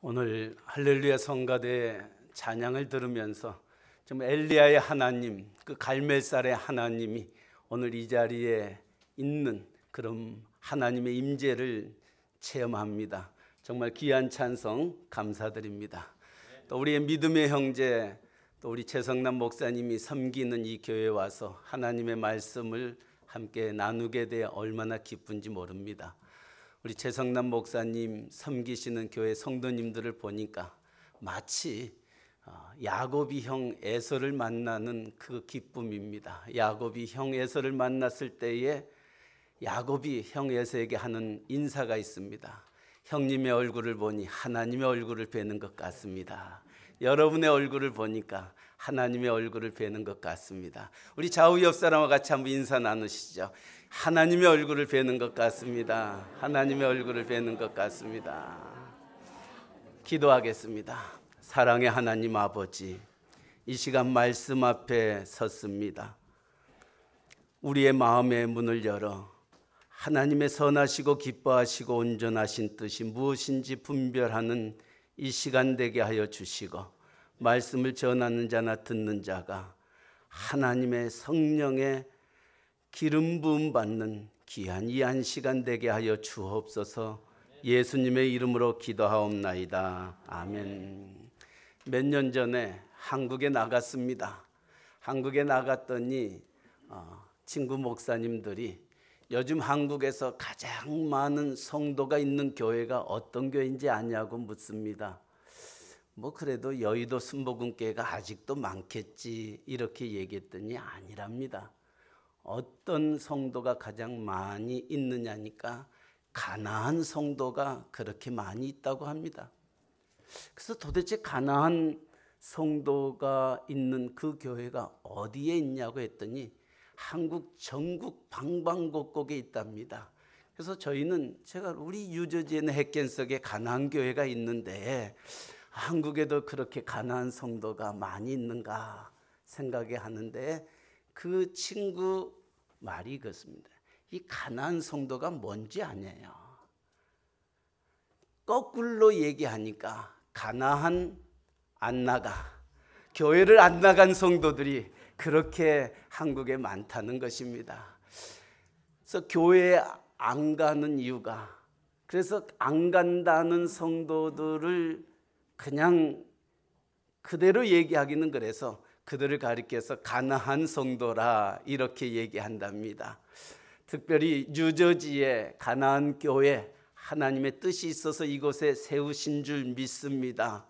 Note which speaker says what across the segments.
Speaker 1: 오늘 할렐루야 성가대 찬양을 들으면서 좀 엘리야의 하나님, 그 갈멜살의 하나님이 오늘 이 자리에 있는 그런 하나님의 임재를 체험합니다. 정말 귀한 찬송 감사드립니다. 또 우리의 믿음의 형제, 또 우리 최성남 목사님이 섬기는 이 교회에 와서 하나님의 말씀을 함께 나누게 되어 얼마나 기쁜지 모릅니다. 우리 최성남 목사님 섬기시는 교회 성도님들을 보니까 마치 야곱이 형 에서를 만나는 그 기쁨입니다. 야곱이 형 에서를 만났을 때에 야곱이 형 에서에게 하는 인사가 있습니다. 형님의 얼굴을 보니 하나님의 얼굴을 뵈는 것 같습니다. 여러분의 얼굴을 보니까 하나님의 얼굴을 뵈는 것 같습니다. 우리 좌우 옆 사람과 같이 한번 인사 나누시죠. 하나님의 얼굴을 뵈는 것 같습니다. 하나님의 얼굴을 뵈는 것 같습니다. 기도하겠습니다. 사랑의 하나님 아버지, 이 시간 말씀 앞에 섰습니다. 우리의 마음의 문을 열어 하나님의 선하시고 기뻐하시고 온전하신 뜻이 무엇인지 분별하는 이 시간 되게 하여 주시고, 말씀을 전하는 자나 듣는 자가 하나님의 성령의 기름 부음 받는 귀한 이 한 시간 되게 하여 주옵소서. 예수님의 이름으로 기도하옵나이다. 아멘. 몇 년 전에 한국에 나갔습니다. 한국에 나갔더니 친구 목사님들이 요즘 한국에서 가장 많은 성도가 있는 교회가 어떤 교회인지 아냐고 묻습니다. 그래도 여의도 순복음교회가 아직도 많겠지 이렇게 얘기했더니 아니랍니다. 어떤 성도가 가장 많이 있느냐니까 가나안 성도가 그렇게 많이 있다고 합니다. 그래서 도대체 가나안 성도가 있는 그 교회가 어디에 있냐고 했더니 한국 전국 방방곡곡에 있답니다. 그래서 제가 우리 유저지에는 핵견석에 가나안 교회가 있는데 한국에도 그렇게 가나안 성도가 많이 있는가 생각해 하는데, 그 친구 말이 그렇습니다. 이 가나안 성도가 뭔지 아냐요. 거꾸로 얘기하니까 가나안 안 나가, 교회를 안 나간 성도들이 그렇게 한국에 많다는 것입니다. 그래서 교회에 안 가는 이유가, 그래서 안 간다는 성도들을 그냥 그대로 얘기하기는 그래서 그들을 가리켜서 가나안 성도라 이렇게 얘기한답니다. 특별히 뉴저지의 가나안 교회, 하나님의 뜻이 있어서 이곳에 세우신 줄 믿습니다.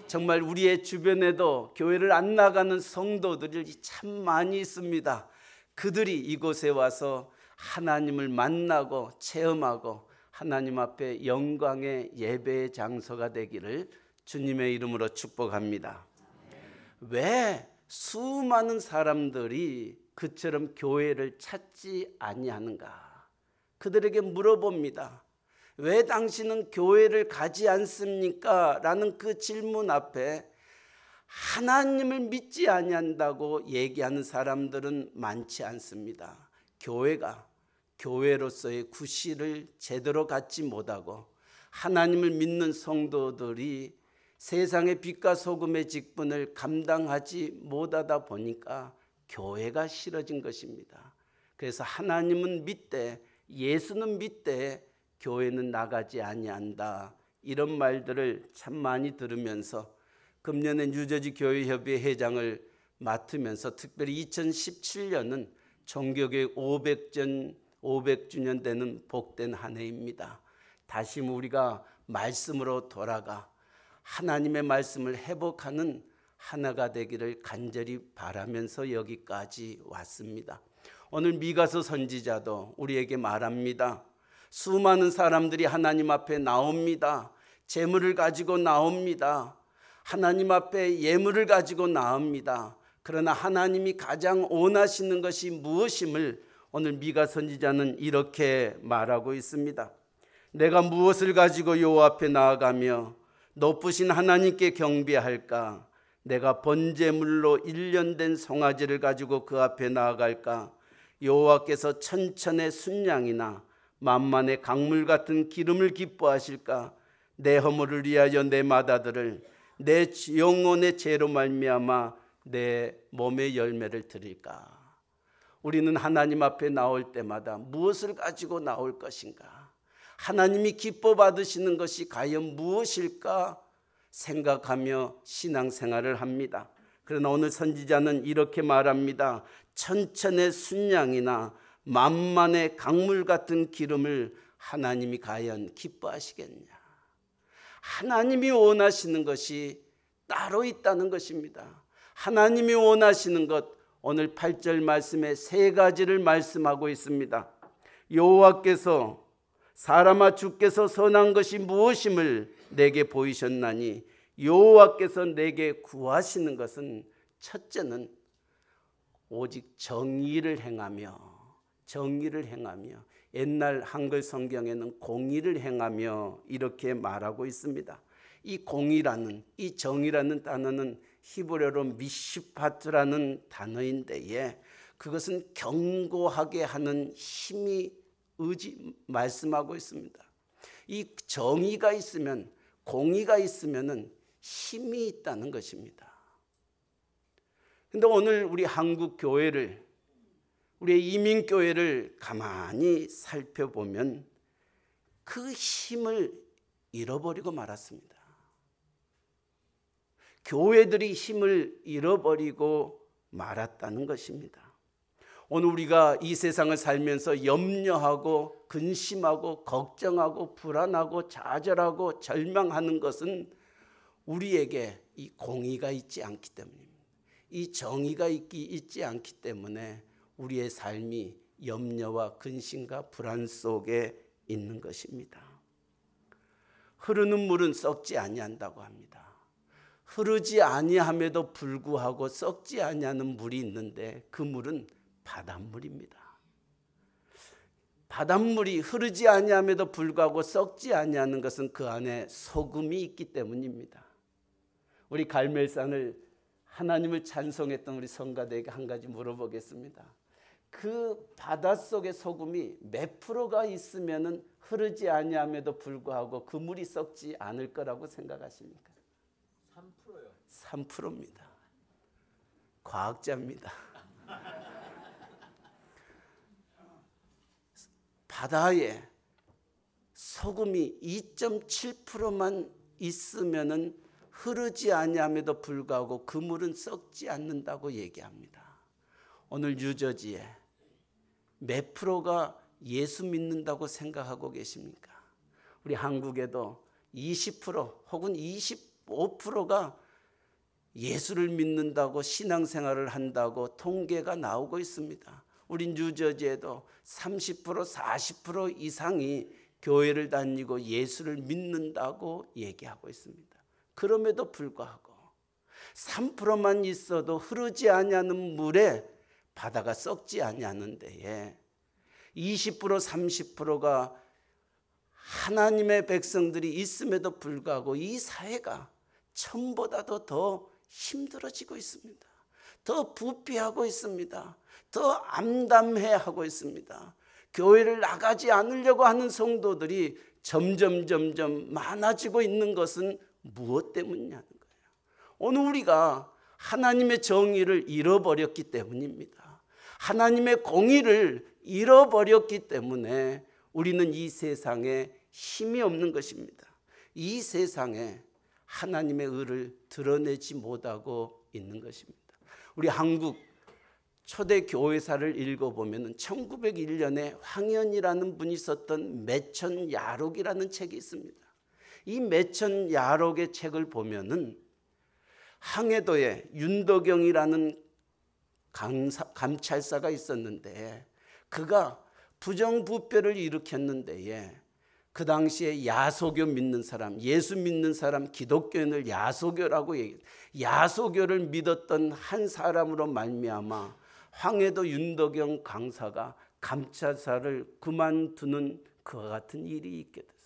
Speaker 1: 정말 우리의 주변에도 교회를 안 나가는 성도들이 참 많이 있습니다. 그들이 이곳에 와서 하나님을 만나고 체험하고 하나님 앞에 영광의 예배의 장소가 되기를 주님의 이름으로 축복합니다. 왜 수많은 사람들이 그처럼 교회를 찾지 아니하는가? 그들에게 물어봅니다. 왜 당신은 교회를 가지 않습니까? 라는 그 질문 앞에 하나님을 믿지 아니한다고 얘기하는 사람들은 많지 않습니다. 교회가 교회로서의 구실을 제대로 갖지 못하고 하나님을 믿는 성도들이 세상의 빛과 소금의 직분을 감당하지 못하다 보니까 교회가 싫어진 것입니다. 그래서 하나님은 믿되 예수는 믿되 교회는 나가지 아니한다, 이런 말들을 참 많이 들으면서 금년에 뉴저지 교회협의회 회장을 맡으면서 특별히 2017년은 종교교육 500주년 되는 복된 한 해입니다. 다시 우리가 말씀으로 돌아가 하나님의 말씀을 회복하는 하나가 되기를 간절히 바라면서 여기까지 왔습니다. 오늘 미가서 선지자도 우리에게 말합니다. 수많은 사람들이 하나님 앞에 나옵니다. 재물을 가지고 나옵니다. 하나님 앞에 예물을 가지고 나옵니다. 그러나 하나님이 가장 원하시는 것이 무엇임을 오늘 미가 선지자는 이렇게 말하고 있습니다. 내가 무엇을 가지고 여호와 앞에 나아가며 높으신 하나님께 경배할까? 내가 번제물로 1년 된 송아지를 가지고 그 앞에 나아갈까? 여호와께서 천천의 순양이나 만만의 강물 같은 기름을 기뻐하실까? 내 허물을 위하여 내 마다들을 내 영혼의 죄로 말미암아 내 몸의 열매를 드릴까? 우리는 하나님 앞에 나올 때마다 무엇을 가지고 나올 것인가? 하나님이 기뻐 받으시는 것이 과연 무엇일까 생각하며 신앙생활을 합니다. 그러나 오늘 선지자는 이렇게 말합니다. 천천의 순양이나 만만의 강물 같은 기름을 하나님이 과연 기뻐하시겠냐? 하나님이 원하시는 것이 따로 있다는 것입니다. 하나님이 원하시는 것, 오늘 8절 말씀에 세 가지를 말씀하고 있습니다. 여호와께서 사람아 주께서 선한 것이 무엇임을 내게 보이셨나니 여호와께서 내게 구하시는 것은 첫째는 오직 정의를 행하며 옛날 한글 성경에는 공의를 행하며 이렇게 말하고 있습니다. 이 공의라는 이 정의라는 단어는 히브리어로 미슈파트라는 단어인데 그것은 견고하게 하는 힘이 말씀하고 있습니다. 이 정의가 있으면 공의가 있으면은 힘이 있다는 것입니다. 그런데 오늘 우리 한국 교회를 우리의 이민교회를 가만히 살펴보면 그 힘을 잃어버리고 말았습니다. 교회들이 힘을 잃어버리고 말았다는 것입니다. 오늘 우리가 이 세상을 살면서 염려하고 근심하고 걱정하고 불안하고 좌절하고 절망하는 것은 우리에게 이 공의가 있지 않기 때문입니다. 이 정의가 있지 않기 때문에 우리의 삶이 염려와 근심과 불안 속에 있는 것입니다. 흐르는 물은 썩지 아니한다고 합니다. 흐르지 아니함에도 불구하고 썩지 아니하는 물이 있는데 그 물은 바닷물입니다. 바닷물이 흐르지 아니함에도 불구하고 썩지 아니하는 것은 그 안에 소금이 있기 때문입니다. 우리 갈멜산을 하나님을 찬송했던 우리 성가대에게 한 가지 물어보겠습니다. 그 바닷속의 소금이 몇 프로가 있으면 흐르지 아니함에도 불구하고 그 물이 썩지 않을 거라고 생각하십니까?
Speaker 2: 3%요.
Speaker 1: 3%입니다. 과학자입니다. 바다에 소금이 2.7%만 있으면 흐르지 아니함에도 불구하고 그 물은 썩지 않는다고 얘기합니다. 오늘 뉴저지에 몇 프로가 예수 믿는다고 생각하고 계십니까? 우리 한국에도 20% 혹은 25%가 예수를 믿는다고 신앙생활을 한다고 통계가 나오고 있습니다. 우리 뉴저지에도 30% 40% 이상이 교회를 다니고 예수를 믿는다고 얘기하고 있습니다. 그럼에도 불구하고 3%만 있어도 흐르지 아니하는 물에 바다가 썩지 아니하는 데에 20% 30%가 하나님의 백성들이 있음에도 불구하고 이 사회가 전보다도 더 힘들어지고 있습니다. 더 부패하고 있습니다. 더 암담해하고 있습니다. 교회를 나가지 않으려고 하는 성도들이 점점 많아지고 있는 것은 무엇 때문이냐는 거예요. 오늘 우리가 하나님의 정의를 잃어버렸기 때문입니다. 하나님의 공의를 잃어버렸기 때문에 우리는 이 세상에 힘이 없는 것입니다. 이 세상에 하나님의 의를 드러내지 못하고 있는 것입니다. 우리 한국 초대 교회사를 읽어보면 1901년에 황현이라는 분이 썼던 매천야록이라는 책이 있습니다. 이 매천야록의 책을 보면은 항해도에 윤덕영이라는 감찰사가 있었는데 그가 부정부패를 일으켰는데 그 당시에 야소교 믿는 사람, 예수 믿는 사람, 기독교인을 야소교라고 얘기해요. 야소교를 믿었던 한 사람으로 말미암아 황해도 윤덕영 강사가 감찰사를 그만두는 그와 같은 일이 있게 됐습니다.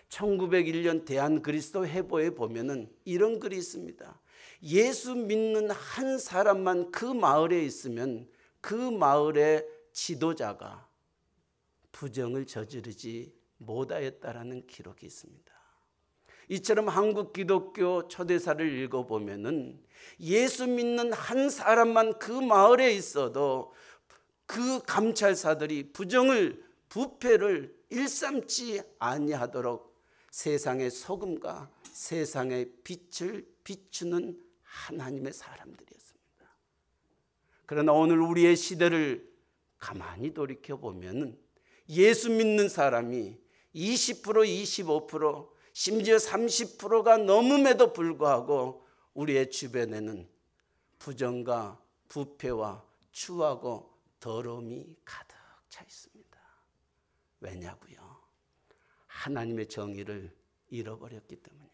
Speaker 1: 1901년 대한그리스도 해보에 보면은 이런 글이 있습니다. 예수 믿는 한 사람만 그 마을에 있으면 그 마을의 지도자가 부정을 저지르지 못하였다라는 기록이 있습니다. 이처럼 한국 기독교 초대사를 읽어보면은 예수 믿는 한 사람만 그 마을에 있어도 그 감찰사들이 부패를 일삼지 아니하도록 세상의 소금과 세상의 빛을 비추는 하나님의 사람들이었습니다. 그러나 오늘 우리의 시대를 가만히 돌이켜보면 예수 믿는 사람이 20%, 25%, 심지어 30%가 넘음에도 불구하고 우리의 주변에는 부정과 부패와 추하고 더러움이 가득 차 있습니다. 왜냐고요? 하나님의 정의를 잃어버렸기 때문입니다.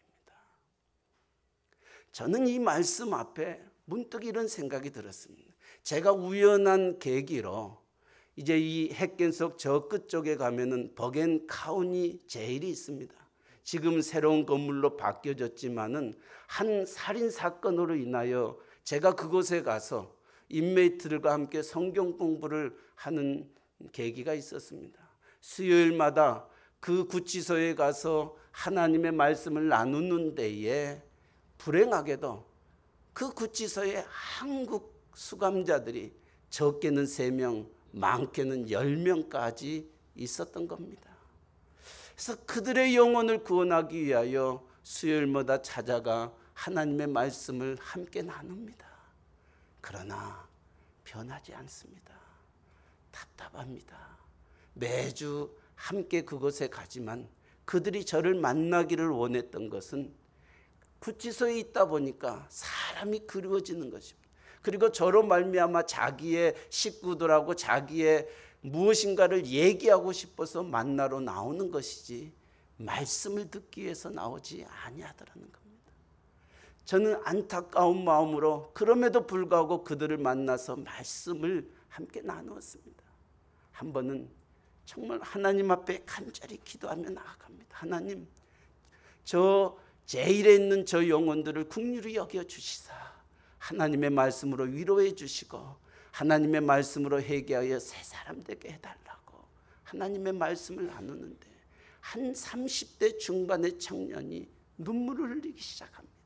Speaker 1: 저는 이 말씀 앞에 문득 이런 생각이 들었습니다. 제가 우연한 계기로 이제 이 핵겐석 저 끝쪽에 가면은 버겐 카운티 제일이 있습니다. 지금 새로운 건물로 바뀌어졌지만은 한 살인 사건으로 인하여 제가 그곳에 가서 인메이트들과 함께 성경 공부를 하는 계기가 있었습니다. 수요일마다 그 구치소에 가서 하나님의 말씀을 나누는 데에 불행하게도 그 구치소에 한국 수감자들이 적게는 3명, 많게는 10명까지 있었던 겁니다. 그래서 그들의 영혼을 구원하기 위하여 수요일마다 찾아가 하나님의 말씀을 함께 나눕니다. 그러나 변하지 않습니다. 답답합니다. 매주 함께 그곳에 가지만 그들이 저를 만나기를 원했던 것은 구치소에 있다 보니까 사람이 그리워지는 것입니다. 그리고 저로 말미암아 자기의 식구들하고 자기의 무엇인가를 얘기하고 싶어서 만나러 나오는 것이지 말씀을 듣기 위해서 나오지 아니하더라는 겁니다. 저는 안타까운 마음으로 그럼에도 불구하고 그들을 만나서 말씀을 함께 나누었습니다. 한 번은 정말 하나님 앞에 간절히 기도하며 나아갑니다. 하나님, 저 제일에 있는 저 영혼들을 긍휼히 여겨 주시사 하나님의 말씀으로 위로해 주시고 하나님의 말씀으로 회개하여 새 사람 되게 해달라고 하나님의 말씀을 나누는데 한 30대 중반의 청년이 눈물을 흘리기 시작합니다.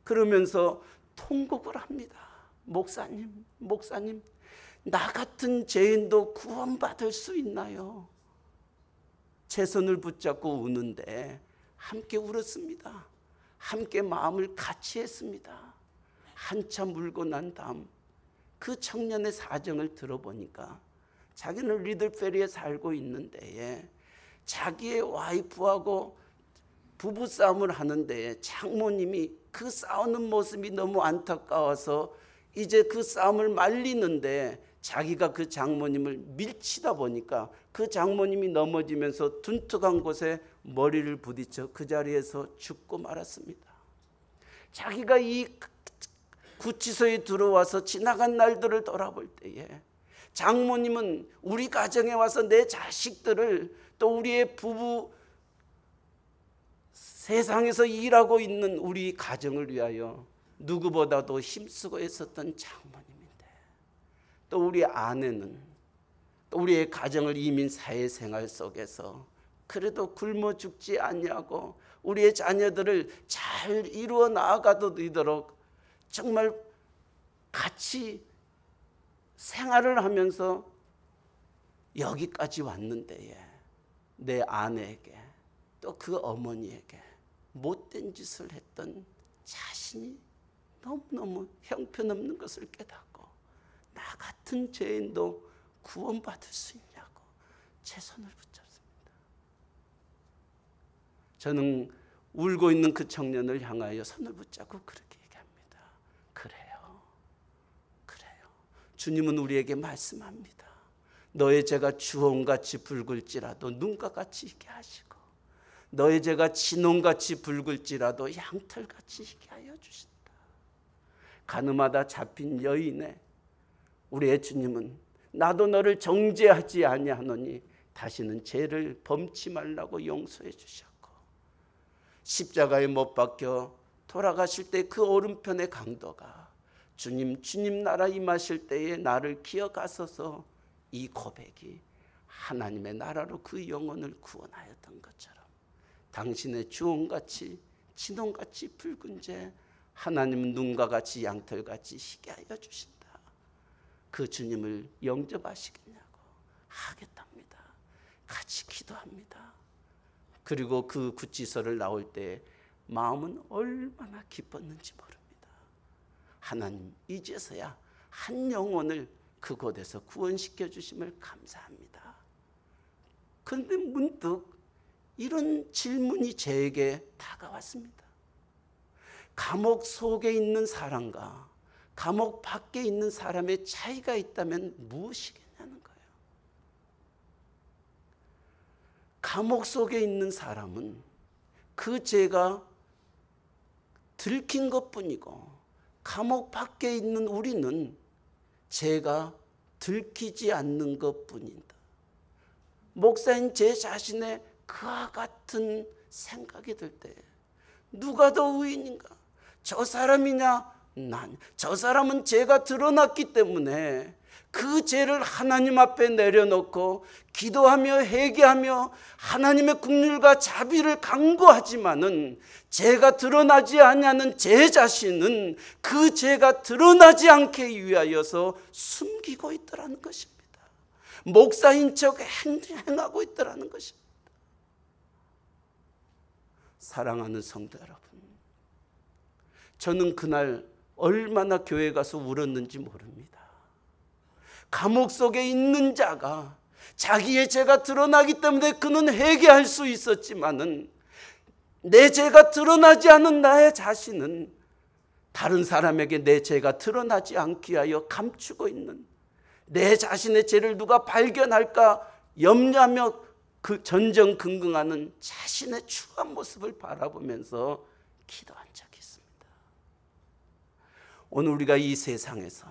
Speaker 1: 그러면서 통곡을 합니다. 목사님, 나 같은 죄인도 구원받을 수 있나요? 제 손을 붙잡고 우는데 함께 울었습니다. 함께 마음을 같이 했습니다. 한참 울고 난 다음 그 청년의 사정을 들어보니까 자기는 리들페리에 살고 있는 데에 자기의 와이프하고 부부싸움을 하는 데에 장모님이 그 싸우는 모습이 너무 안타까워서 이제 그 싸움을 말리는데 자기가 그 장모님을 밀치다 보니까 그 장모님이 넘어지면서 둔툭한 곳에 머리를 부딪혀 그 자리에서 죽고 말았습니다. 자기가 이 구치소에 들어와서 지나간 날들을 돌아볼 때에 장모님은 우리 가정에 와서 내 자식들을 또 우리의 부부 세상에서 일하고 있는 우리 가정을 위하여 누구보다도 힘쓰고 애썼던 장모님인데 또 우리 아내는 또 우리의 가정을 이민 사회생활 속에서 그래도 굶어 죽지 아니하고 우리의 자녀들을 잘 이루어 나아가도록 정말 같이 생활을 하면서 여기까지 왔는데 내 아내에게 또 그 어머니에게 못된 짓을 했던 자신이 너무너무 형편없는 것을 깨닫고 나 같은 죄인도 구원받을 수 있냐고 제 손을 붙잡습니다. 저는 울고 있는 그 청년을 향하여 손을 붙잡고 그렇게 얘기합니다. 그래요. 주님은 우리에게 말씀합니다. 너의 죄가 주홍같이 붉을지라도 눈과 같이 있게 하시고 너의 죄가 진홍같이 붉을지라도 양털같이 있게 하여 주신다. 가늠하다 잡힌 여인의 우리의 주님은 나도 너를 정죄하지 아니하노니 다시는 죄를 범치 말라고 용서해 주셨고 십자가에 못 박혀 돌아가실 때 그 오른편의 강도가 주님 나라 임하실 때에 나를 기억하소서 이 고백이 하나님의 나라로 그 영혼을 구원하였던 것처럼 당신의 주홍같이 진홍같이 붉은 재 하나님은 눈과 같이 양털같이 희게 하여 주신다. 그 주님을 영접하시겠냐고. 하겠답니다. 같이 기도합니다. 그리고 그 구치소를 나올 때 마음은 얼마나 기뻤는지 모릅니다. 하나님, 이제서야 한 영혼을 그곳에서 구원시켜 주심을 감사합니다. 그런데 문득 이런 질문이 제게 다가왔습니다. 감옥 속에 있는 사람과 감옥 밖에 있는 사람의 차이가 있다면 무엇이겠냐는 거예요. 감옥 속에 있는 사람은 그 죄가 들킨 것뿐이고, 감옥 밖에 있는 우리는 죄가 들키지 않는 것뿐이다. 목사인 제 자신의 그와 같은 생각이 들 때 누가 더 의인인가? 저 사람이냐? 난. 저 사람은 죄가 드러났기 때문에 그 죄를 하나님 앞에 내려놓고 기도하며 회개하며 하나님의 긍휼과 자비를 간구하지만은 죄가 드러나지 않냐는 제 자신은 그 죄가 드러나지 않게 위하여서 숨기고 있더라는 것입니다. 목사인 척 행하고 있더라는 것입니다. 사랑하는 성도 여러분, 저는 그날 얼마나 교회 가서 울었는지 모릅니다. 감옥 속에 있는 자가 자기의 죄가 드러나기 때문에 그는 회개할 수 있었지만은, 내 죄가 드러나지 않은 나의 자신은 다른 사람에게 내 죄가 드러나지 않기 위하여 감추고 있는, 내 자신의 죄를 누가 발견할까 염려하며 그 전전긍긍하는 자신의 추한 모습을 바라보면서 기도한 적이 있습니다. 오늘 우리가 이 세상에서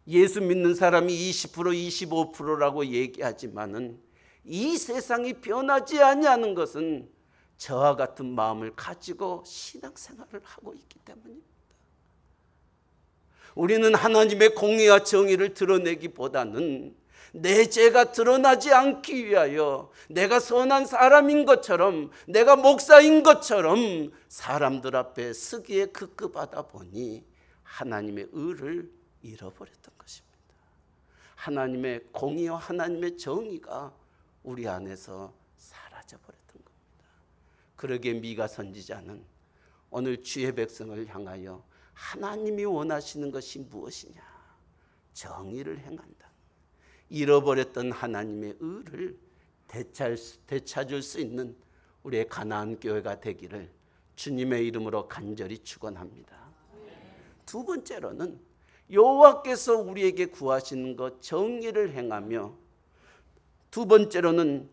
Speaker 1: 예수 믿는 사람이 20% 25%라고 얘기하지만은 이 세상이 변하지 아니하는 것은 저와 같은 마음을 가지고 신앙생활을 하고 있기 때문입니다. 우리는 하나님의 공의와 정의를 드러내기보다는 내 죄가 드러나지 않기 위하여 내가 선한 사람인 것처럼, 내가 목사인 것처럼 사람들 앞에 서기에 급급하다 보니 하나님의 의를 잃어버렸던 것입니다. 하나님의 공의와 하나님의 정의가 우리 안에서 사라져버렸던 겁니다. 그러기에 미가 선지자는 오늘 주의 백성을 향하여 하나님이 원하시는 것이 무엇이냐? 정의를 행한다. 잃어버렸던 하나님의 의를 되찾을 수 있는 우리의 가나안 교회가 되기를 주님의 이름으로 간절히 축원합니다. 두 번째로는 여호와께서 우리에게 구하시는 것, 정의를 행하며, 두 번째로는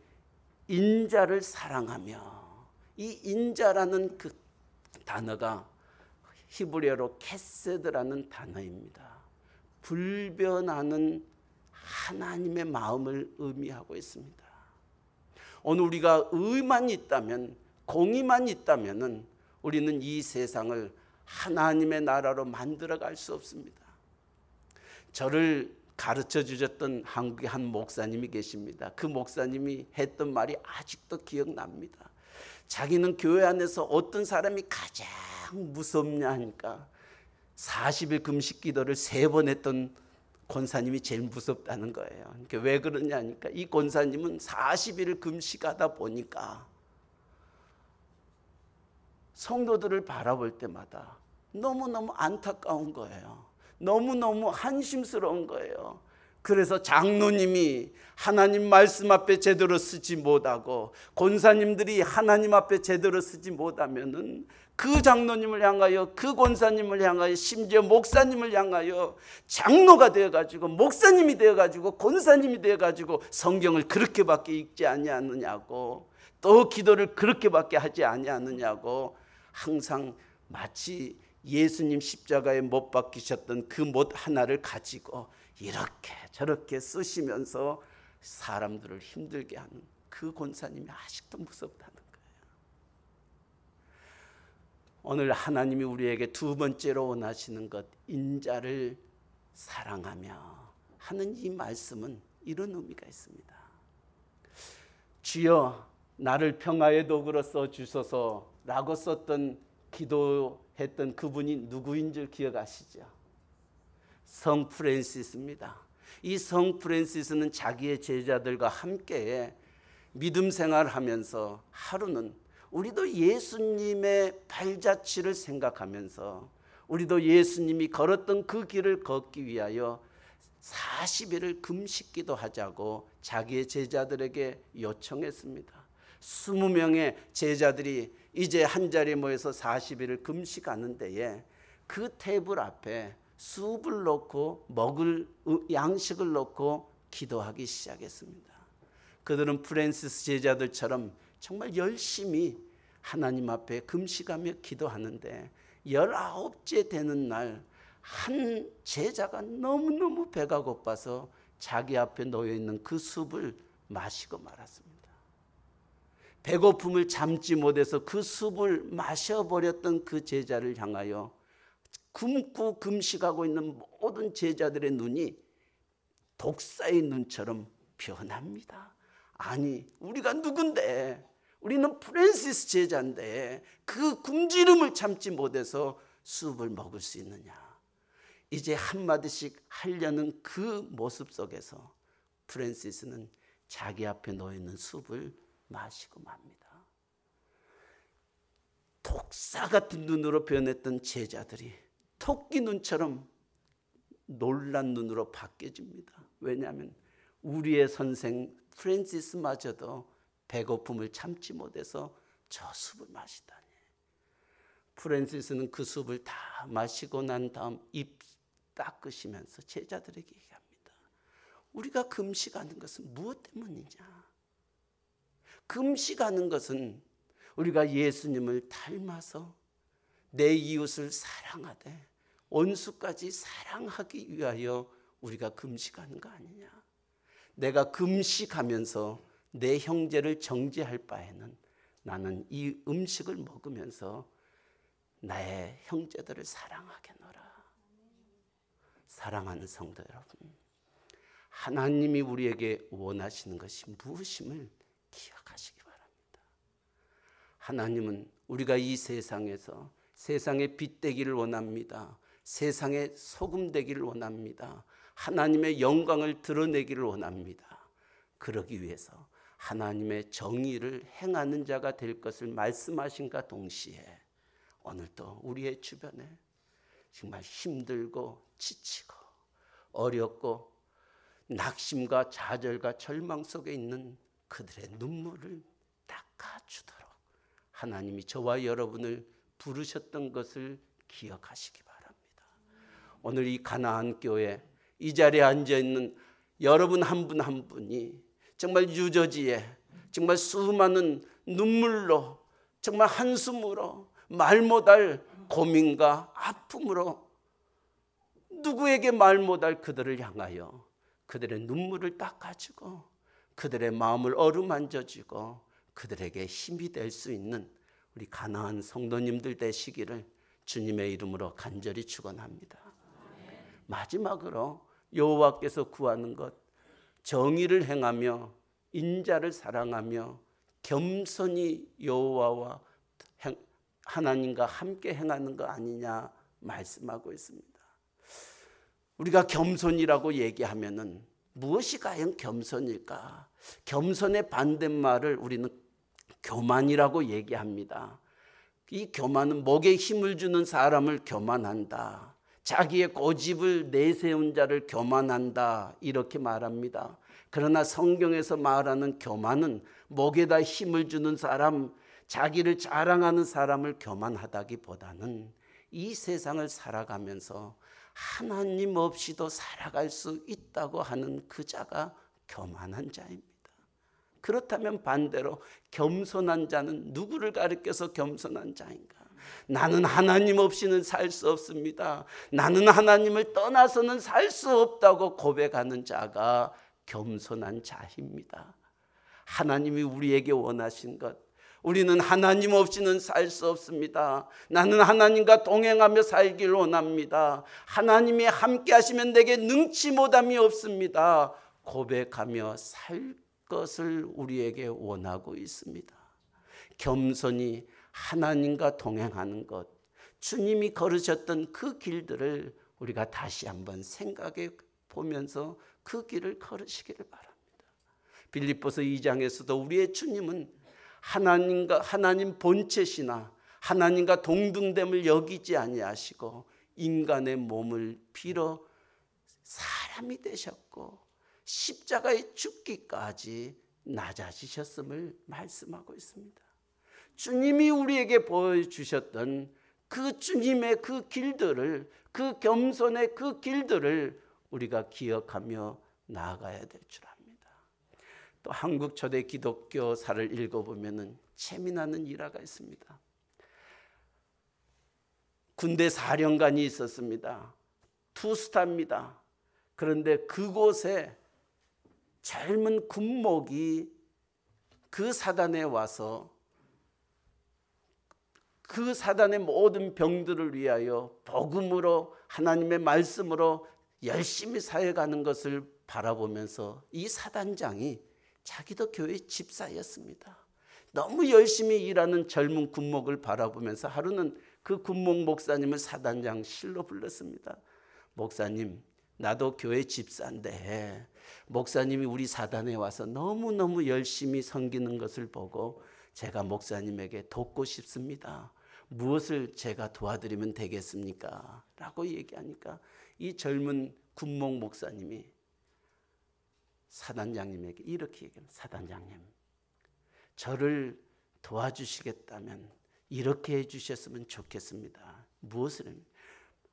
Speaker 1: 인자를 사랑하며. 이 인자라는 그 단어가 히브리어로 캐세드라는 단어입니다. 불변하는 하나님의 마음을 의미하고 있습니다. 오늘 우리가 의만 있다면, 공의만 있다면 우리는 이 세상을 하나님의 나라로 만들어갈 수 없습니다. 저를 가르쳐 주셨던 한국의 한 목사님이 계십니다. 그 목사님이 했던 말이 아직도 기억납니다. 자기는 교회 안에서 어떤 사람이 가장 무섭냐 하니까 40일 금식 기도를 3번 했던 권사님이 제일 무섭다는 거예요. 그러니까 왜 그러냐 하니까 이 권사님은 40일을 금식하다 보니까 성도들을 바라볼 때마다 너무너무 안타까운 거예요. 너무너무 한심스러운 거예요. 그래서 장로님이 하나님 말씀 앞에 제대로 쓰지 못하고 권사님들이 하나님 앞에 제대로 쓰지 못하면은 그 장로님을 향하여, 그 권사님을 향하여, 심지어 목사님을 향하여 장로가 되어가지고 목사님이 되어가지고 권사님이 되어가지고 성경을 그렇게밖에 읽지 아니하느냐고, 또 기도를 그렇게밖에 하지 아니하느냐고, 항상 마치 예수님 십자가에 못 박히셨던 그 못 하나를 가지고 이렇게 저렇게 쓰시면서 사람들을 힘들게 하는 그 권사님이 아직도 무섭다는 거예요. 오늘 하나님이 우리에게 두 번째로 원하시는 것, 인자를 사랑하며 하는 이 말씀은 이런 의미가 있습니다. 주여 나를 평화의 도구로 써주소서라고 썼던 기도했던 그분이 누구인 줄 기억하시죠? 성 프랜시스입니다. 이 성 프랜시스는 자기의 제자들과 함께 믿음 생활하면서 하루는 우리도 예수님의 발자취를 생각하면서 우리도 예수님이 걸었던 그 길을 걷기 위하여 40일을 금식기도 하자고 자기의 제자들에게 요청했습니다. 20명의 제자들이 이제 한자리에 모여서 40일을 금식하는 데에 그 테이블 앞에 숲을 놓고 먹을 양식을 놓고 기도하기 시작했습니다. 그들은 프랜시스 제자들처럼 정말 열심히 하나님 앞에 금식하며 기도하는데 19째 되는 날 한 제자가 너무너무 배가 고파서 자기 앞에 놓여있는 그 숲을 마시고 말았습니다. 배고픔을 참지 못해서 그 숲을 마셔버렸던 그 제자를 향하여 굶고 금식하고 있는 모든 제자들의 눈이 독사의 눈처럼 변합니다. 아니, 우리가 누군데? 우리는 프랜시스 제자인데 그 굶주림을 참지 못해서 숲을 먹을 수 있느냐? 이제 한마디씩 하려는 그 모습 속에서 프랜시스는 자기 앞에 놓여있는 숲을 마시고 맙니다. 독사 같은 눈으로 변했던 제자들이 토끼 눈처럼 놀란 눈으로 바뀌어집니다. 왜냐하면 우리의 선생 프랜시스마저도 배고픔을 참지 못해서 저 숲을 마시다니. 프랜시스는 그 숲을 다 마시고 난 다음 입 닦으시면서 제자들에게 얘기합니다. 우리가 금식하는 것은 무엇 때문이냐? 금식하는 것은 우리가 예수님을 닮아서 내 이웃을 사랑하되 원수까지 사랑하기 위하여 우리가 금식하는 거 아니냐? 내가 금식하면서 내 형제를 정죄할 바에는 나는 이 음식을 먹으면서 나의 형제들을 사랑하겠노라. 사랑하는 성도 여러분, 하나님이 우리에게 원하시는 것이 무엇임을 기억하시기 바랍니다. 하나님은 우리가 이 세상에서 세상의 빛 되기를 원합니다. 세상의 소금 되기를 원합니다. 하나님의 영광을 드러내기를 원합니다. 그러기 위해서 하나님의 정의를 행하는 자가 될 것을 말씀하신과 동시에 오늘도 우리의 주변에 정말 힘들고 지치고 어렵고 낙심과 좌절과 절망 속에 있는 그들의 눈물을 닦아주도록 하나님이 저와 여러분을 부르셨던 것을 기억하시기 바랍니다. 오늘 이 가나안 교회 이 자리에 앉아있는 여러분 한 분 한 분이 정말 유저지에 정말 수많은 눈물로 정말 한숨으로 말 못할 고민과 아픔으로 누구에게 말 못할 그들을 향하여 그들의 눈물을 닦아주고 그들의 마음을 어루만져주고 그들에게 힘이 될 수 있는 우리 가나안 성도님들 되시기를 주님의 이름으로 간절히 축원합니다. 마지막으로 여호와께서 구하는 것, 정의를 행하며 인자를 사랑하며 겸손히 여호와와 하나님과 함께 행하는 거 아니냐 말씀하고 있습니다. 우리가 겸손이라고 얘기하면은 무엇이 과연 겸손일까? 겸손의 반대말을 우리는 교만이라고 얘기합니다. 이 교만은 목에 힘을 주는 사람을 교만한다. 자기의 고집을 내세운 자를 교만한다. 이렇게 말합니다. 그러나 성경에서 말하는 교만은 목에다 힘을 주는 사람, 자기를 자랑하는 사람을 교만하다기보다는 이 세상을 살아가면서 하나님 없이도 살아갈 수 있다고 하는 그 자가 교만한 자입니다. 그렇다면 반대로 겸손한 자는 누구를 가리켜서 겸손한 자인가? 나는 하나님 없이는 살 수 없습니다. 나는 하나님을 떠나서는 살 수 없다고 고백하는 자가 겸손한 자입니다. 하나님이 우리에게 원하신 것, 우리는 하나님 없이는 살 수 없습니다. 나는 하나님과 동행하며 살기를 원합니다. 하나님이 함께 하시면 내게 능치 못함이 없습니다. 고백하며 살 것을 우리에게 원하고 있습니다. 겸손히 하나님과 동행하는 것, 주님이 걸으셨던 그 길들을 우리가 다시 한번 생각해 보면서 그 길을 걸으시기를 바랍니다. 빌립보서 2장에서도 우리의 주님은 하나님 본체시나 하나님과 동등됨을 여기지 아니하시고 인간의 몸을 빌어 사람이 되셨고 십자가에 죽기까지 낮아지셨음을 말씀하고 있습니다. 주님이 우리에게 보여주셨던 그 주님의 그 길들을, 그 겸손의 그 길들을 우리가 기억하며 나아가야 될 줄 압니다. 또 한국 초대 기독교사를 읽어보면 재미나는 일화가 있습니다. 군대 사령관이 있었습니다. 투스타입니다. 그런데 그곳에 젊은 군목이 그 사단에 와서 그 사단의 모든 병들을 위하여 복음으로 하나님의 말씀으로 열심히 사역하는 것을 바라보면서 이 사단장이 자기도 교회 집사였습니다. 너무 열심히 일하는 젊은 군목을 바라보면서 하루는 그 군목 목사님을 사단장 실로 불렀습니다. 목사님, 나도 교회 집사인데 목사님이 우리 사단에 와서 너무너무 열심히 섬기는 것을 보고 제가 목사님에게 돕고 싶습니다. 무엇을 제가 도와드리면 되겠습니까? 라고 얘기하니까 이 젊은 군목 목사님이 사단장님에게 이렇게 얘기합니다. 사단장님, 저를 도와주시겠다면 이렇게 해주셨으면 좋겠습니다. 무엇을?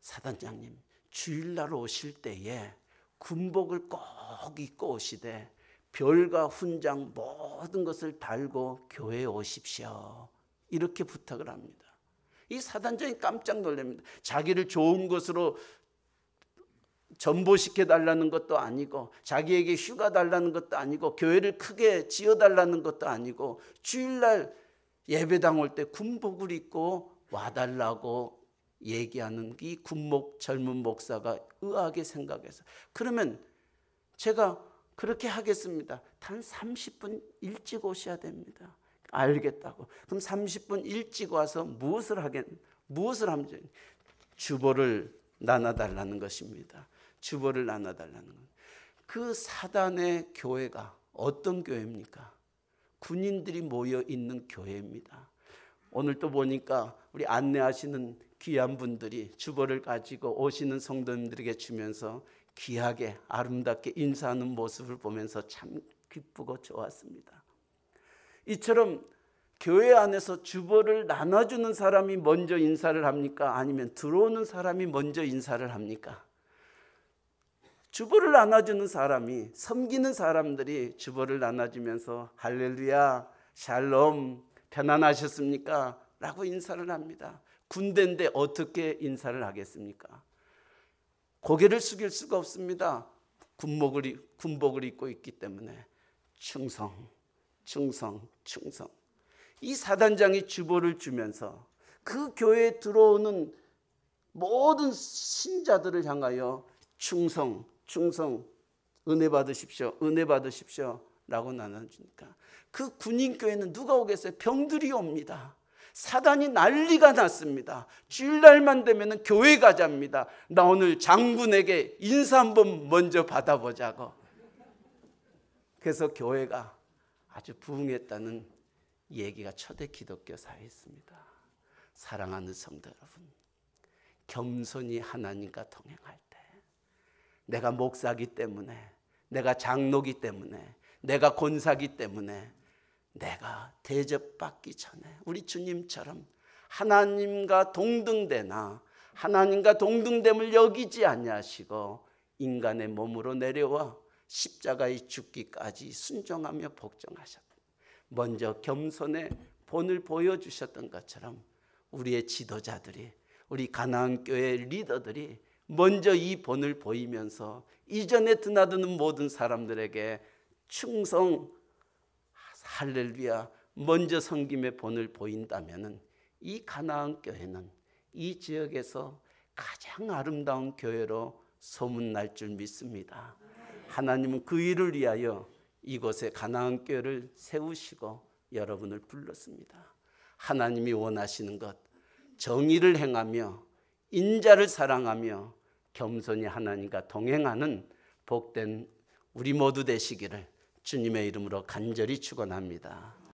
Speaker 1: 사단장님, 주일날 오실 때에 군복을 꼭 입고 오시되 별과 훈장 모든 것을 달고 교회에 오십시오. 이렇게 부탁을 합니다. 이 사단장이 깜짝 놀랍니다. 자기를 좋은 것으로 전보시켜달라는 것도 아니고 자기에게 휴가 달라는 것도 아니고 교회를 크게 지어달라는 것도 아니고 주일날 예배당 올 때 군복을 입고 와달라고 얘기하는 이 군목 젊은 목사가 의아하게 생각해서 그러면 제가 그렇게 하겠습니다. 단 30분 일찍 오셔야 됩니다. 알겠다고. 그럼 30분 일찍 와서 무엇을 하면 돼요? 주보를 나눠달라는 것입니다. 주보를 나눠달라는 것. 그 사단의 교회가 어떤 교회입니까? 군인들이 모여 있는 교회입니다. 오늘 또 보니까 우리 안내하시는 귀한 분들이 주보를 가지고 오시는 성도님들에게 주면서 귀하게 아름답게 인사하는 모습을 보면서 참 기쁘고 좋았습니다. 이처럼 교회 안에서 주보를 나눠주는 사람이 먼저 인사를 합니까? 아니면 들어오는 사람이 먼저 인사를 합니까? 주보를 나눠주는 사람이, 섬기는 사람들이 주보를 나눠주면서 할렐루야, 샬롬, 편안하셨습니까? 라고 인사를 합니다. 군대인데 어떻게 인사를 하겠습니까? 고개를 숙일 수가 없습니다. 군복을 입고 있기 때문에 충성, 충성, 충성. 이 사단장이 주보를 주면서 그 교회에 들어오는 모든 신자들을 향하여 충성, 충성, 은혜 받으십시오, 은혜 받으십시오 라고 나눠주니까 그 군인교회는 누가 오겠어요? 병들이 옵니다. 사단이 난리가 났습니다. 주일날만 되면 교회 가자입니다. 나 오늘 장군에게 인사 한번 먼저 받아보자고. 그래서 교회가 아주 부흥했다는 얘기가 초대 기독교 사회에 있습니다. 사랑하는 성도 여러분, 겸손히 하나님과 동행할 때 내가 목사기 때문에, 내가 장로기 때문에, 내가 권사기 때문에 내가 대접받기 전에 우리 주님처럼 하나님과 동등되나 하나님과 동등됨을 여기지 아니하시고 인간의 몸으로 내려와 십자가에 죽기까지 순종하며 복종하셨다. 먼저 겸손의 본을 보여주셨던 것처럼 우리의 지도자들이, 우리 가나안 교회 리더들이 먼저 이 본을 보이면서 이전에 드나드는 모든 사람들에게 충성, 할렐루야, 먼저 섬김의 본을 보인다면 이 가나안 교회는 이 지역에서 가장 아름다운 교회로 소문날 줄 믿습니다. 하나님은 그 일을 위하여 이곳에 가나안 교회를 세우시고 여러분을 불렀습니다. 하나님이 원하시는 것, 정의를 행하며 인자를 사랑하며 겸손히 하나님과 동행하는 복된 우리 모두 되시기를 주님의 이름으로 간절히 축원합니다.